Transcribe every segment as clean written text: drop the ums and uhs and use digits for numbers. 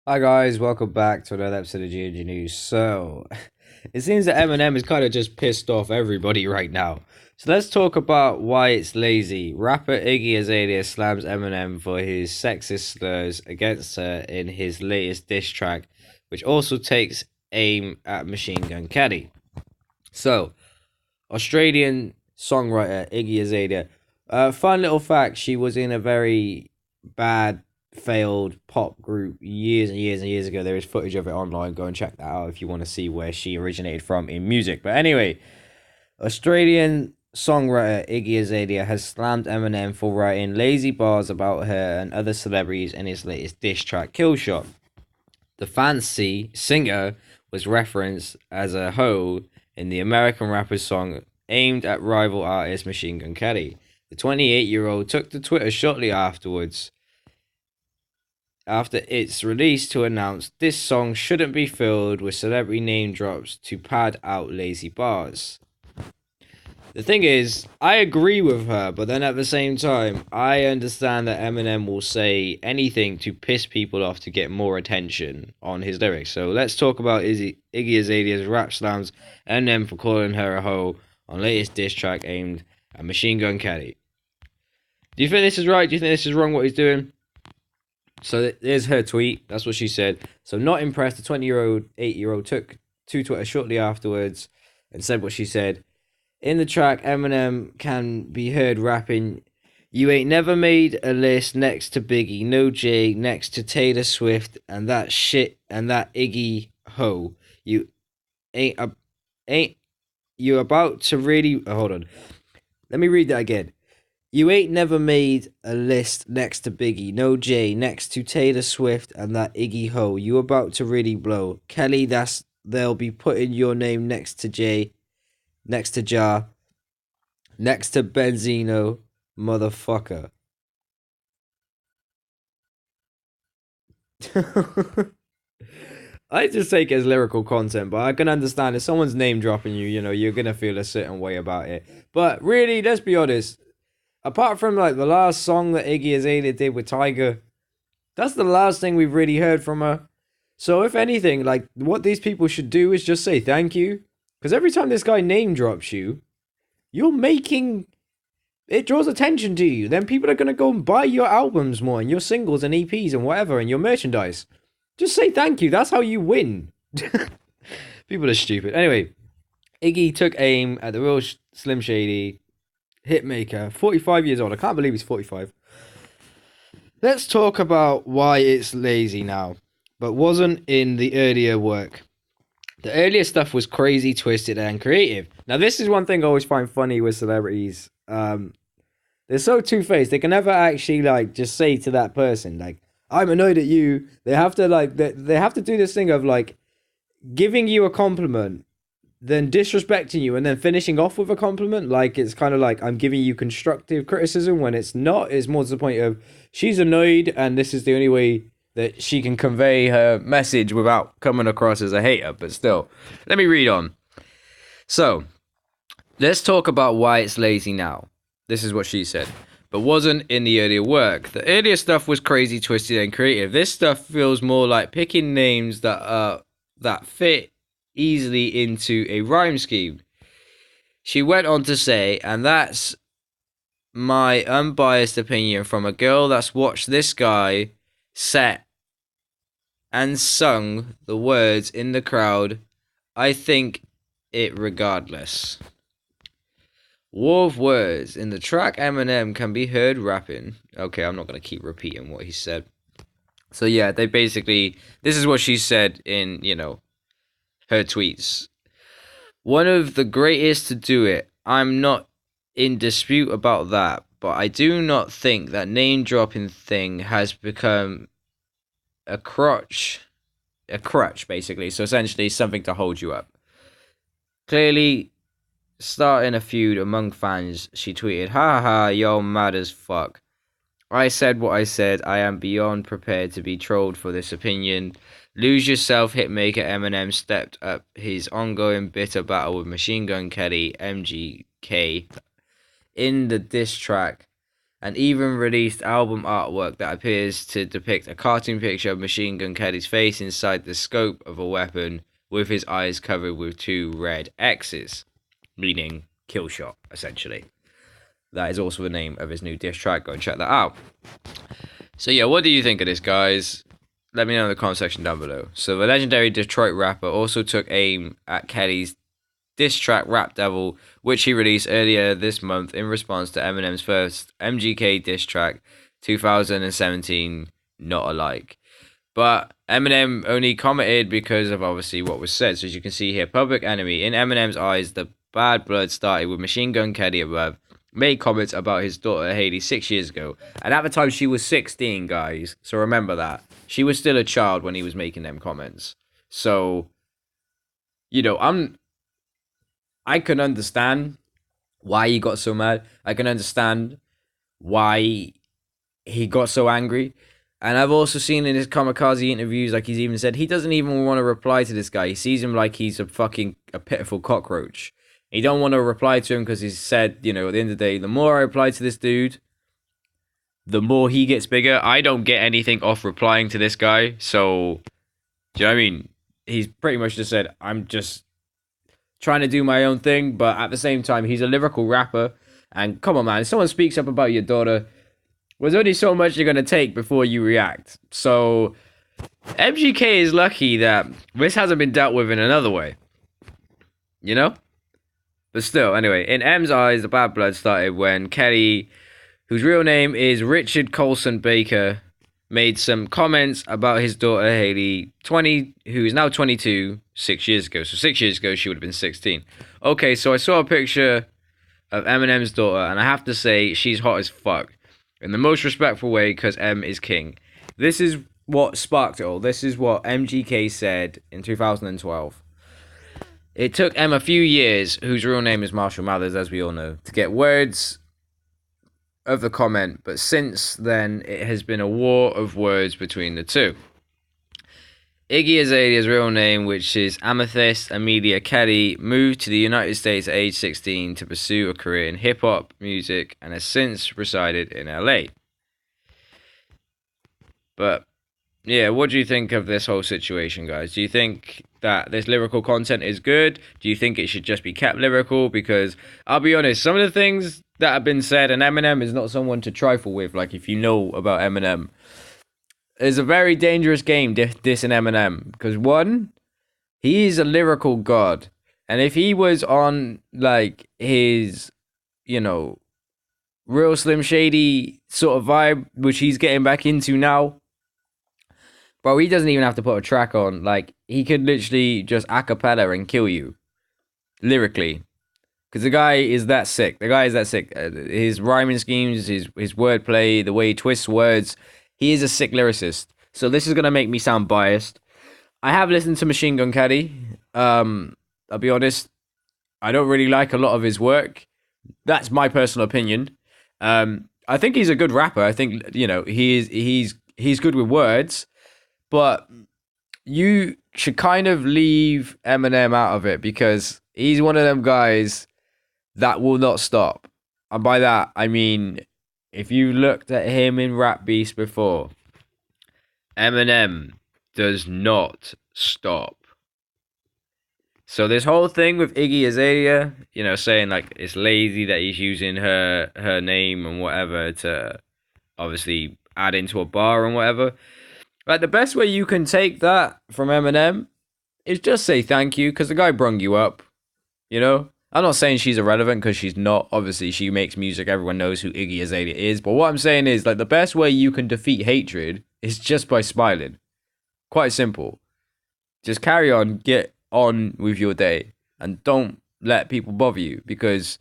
Hi guys, welcome back to another episode of gmgnews. So, it seems that Eminem is kind of just pissed off everybody right now. So let's talk about why it's lazy. Rapper Iggy Azalea slams Eminem for his sexist slurs against her in his latest diss track, which also takes aim at Machine Gun Kelly. So, Australian songwriter Iggy Azalea. Fun little fact: she was in a very bad, failed pop group years and years and years ago. There is footage of it online. Go and check that out if you want to see where she originated from in music. But anyway, Australian songwriter Iggy Azalea has slammed Eminem for writing lazy bars about her and other celebrities in his latest diss track, Killshot. The fancy singer was referenced as a hoe in the American rapper's song aimed at rival artist Machine Gun Kelly. The 28-year-old took to Twitter shortly after its release to announce this song shouldn't be filled with celebrity name drops to pad out lazy bars. The thing is, I agree with her, but then at the same time, I understand that Eminem will say anything to piss people off to get more attention on his lyrics. So let's talk about Iggy Azalea's rap slams Eminem for calling her a hoe on latest diss track aimed at Machine Gun Kelly. Do you think this is right? Do you think this is wrong what he's doing? So there's her tweet. That's what she said. So not impressed, the 8-year-old took to Twitter shortly afterwards and said what she said. In the track, Eminem can be heard rapping, "You ain't never made a list next to Biggie, no J next to Taylor Swift, and that shit and that Iggy ho. You ain't ain't you about to really hold on. Let me read that again. You ain't never made a list next to Biggie, no J next to Taylor Swift, and that Iggy ho. You about to really blow. Kelly, they'll be putting your name next to J, next to Jar, next to Benzino, motherfucker." I just take it as lyrical content, but I can understand if someone's name dropping you, you're gonna feel a certain way about it. But really, let's be honest. Apart from like the last song that Iggy Azalea did with Tiger, that's the last thing we've really heard from her. So if anything, like what these people should do is just say thank you, because every time this guy name drops you, you're making it draws attention to you. Then people are gonna go and buy your albums more and your singles and EPs and whatever and your merchandise. Just say thank you. That's how you win. People are stupid. Anyway, Iggy took aim at the real Slim Shady hitmaker, 45 years old. I can't believe he's 45. Let's talk about why it's lazy now, but wasn't in the earlier work. The earlier stuff was crazy, twisted, and creative. Now, this is one thing I always find funny with celebrities. They're so two-faced. They can never actually like just say to that person like, "I'm annoyed at you." They have to like they have to do this thing of like giving you a compliment, then disrespecting you, and then finishing off with a compliment. Like it's kind of like I'm giving you constructive criticism when it's not. It's more to the point of she's annoyed, and this is the only way that she can convey her message without coming across as a hater. But still, let me read on. So let's talk about why it's lazy now. This is what she said. But wasn't in the earlier work. The earlier stuff was crazy, twisted, and creative. This stuff feels more like picking names that fit easily into a rhyme scheme. She went on to say, and that's my unbiased opinion from a girl that's watched this guy set and sung the words in the crowd. I think it regardless. War of words. In the track, Eminem can be heard rapping. Okay, I'm not going to keep repeating what he said. So yeah, this is what she said in, her tweets. One of the greatest to do it. I'm not in dispute about that, but I do not think that name dropping thing has become a crutch basically. So essentially something to hold you up. Clearly starting a feud among fans, she tweeted, "Ha ha ha, y'all mad as fuck. I said what I said. I am beyond prepared to be trolled for this opinion. Lose yourself." Hitmaker Eminem stepped up his ongoing bitter battle with Machine Gun Kelly, MGK, in the diss track, and even released album artwork that appears to depict a cartoon picture of Machine Gun Kelly's face inside the scope of a weapon with his eyes covered with 2 red X's, meaning killshot, essentially. That is also the name of his new diss track. Go and check that out. So yeah, what do you think of this, guys? Let me know in the comment section down below. So the legendary Detroit rapper also took aim at Kelly's diss track Rap Devil, which he released earlier this month in response to Eminem's first MGK diss track, 2017, Not Alike. But Eminem only commented because of obviously what was said. So as you can see here, Public Enemy, in Eminem's eyes, the bad blood started with Machine Gun Kelly above, made comments about his daughter Shady 6 years ago. And at the time she was 16, guys. So remember that. She was still a child when he was making them comments. So, you know, I can understand why he got so mad. I can understand why he got so angry. And I've also seen in his Kamikaze interviews, like he's even said, he doesn't even want to reply to this guy. He sees him like he's a pitiful cockroach. He don't want to reply to him because he said, you know, at the end of the day, the more I reply to this dude, the more he gets bigger. I don't get anything off replying to this guy. So, do you know what I mean? He's pretty much just said, I'm just trying to do my own thing. But at the same time, he's a lyrical rapper. And come on, man, if someone speaks up about your daughter, there's only so much you're going to take before you react. So, MGK is lucky that this hasn't been dealt with in another way. You know? But still, anyway, in M's eyes, the bad blood started when Kelly, whose real name is Richard Colson Baker, made some comments about his daughter Haley, 20, who is now 22, 6 years ago. So 6 years ago, she would have been 16. Okay, so I saw a picture of Eminem's daughter, and I have to say, she's hot as fuck. In the most respectful way, because M is king. This is what sparked it all. This is what MGK said in 2012. It took M a few years, whose real name is Marshall Mathers, as we all know, to get words of the comment, but since then, it has been a war of words between the two. Iggy Azalea's real name, which is Amethyst Amelia Kelly, moved to the United States at age 16 to pursue a career in hip-hop music and has since resided in LA. But, yeah, what do you think of this whole situation, guys? Do you think that this lyrical content is good? Do you think it should just be kept lyrical? Because, I'll be honest, some of the things that have been said, and Eminem is not someone to trifle with, like if you know about Eminem, it's a very dangerous game, dissing Eminem. Because one, he is a lyrical god. And if he was on, like, his, you know, real Slim Shady sort of vibe, which he's getting back into now, bro, he doesn't even have to put a track on. Like, he could literally just a cappella and kill you. Lyrically. Because the guy is that sick. His rhyming schemes, his wordplay, the way he twists words. He is a sick lyricist. So this is going to make me sound biased. I have listened to Machine Gun Kelly. I'll be honest. I don't really like a lot of his work. That's my personal opinion. I think he's a good rapper. I think, you know, he's good with words. But you should kind of leave Eminem out of it because he's one of them guys that will not stop. And by that, I mean, if you looked at him in Rap Beast before, Eminem does not stop. So this whole thing with Iggy Azalea, you know, saying like it's lazy that he's using her name and whatever to obviously add into a bar and whatever. Like, the best way you can take that from Eminem is just say thank you, because the guy brung you up, you know? I'm not saying she's irrelevant, because she's not. Obviously, she makes music. Everyone knows who Iggy Azalea is. But what I'm saying is, like, the best way you can defeat hatred is just by smiling. Quite simple. Just carry on, get on with your day, and don't let people bother you, because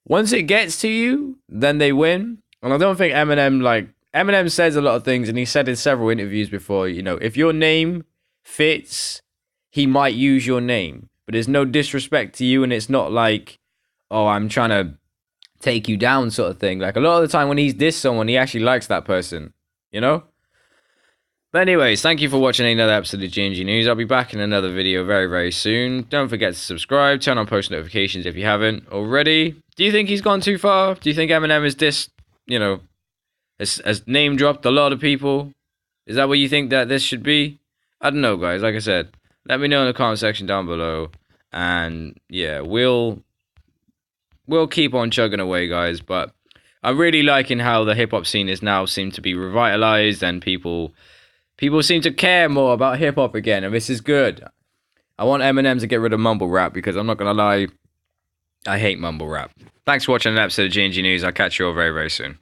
once it gets to you, then they win. And I don't think Eminem says a lot of things, and he said in several interviews before, you know, if your name fits, he might use your name. But there's no disrespect to you, and it's not like, oh, I'm trying to take you down sort of thing. Like, a lot of the time when he's dissed someone, he actually likes that person, you know? But anyways, thank you for watching another episode of GMG News. I'll be back in another video very, very soon. Don't forget to subscribe, turn on post notifications if you haven't already. Do you think he's gone too far? Do you think Eminem is dissed you know, has name dropped a lot of people. Is that what you think that this should be? I don't know, guys. Like I said, let me know in the comment section down below. And yeah, we'll keep on chugging away, guys. But I'm really liking how the hip hop scene is now seem to be revitalized, and people seem to care more about hip hop again, and this is good. I want Eminem to get rid of mumble rap, because I'm not gonna lie, I hate mumble rap. Thanks for watching an episode of GNG News. I'll catch you all very, very soon.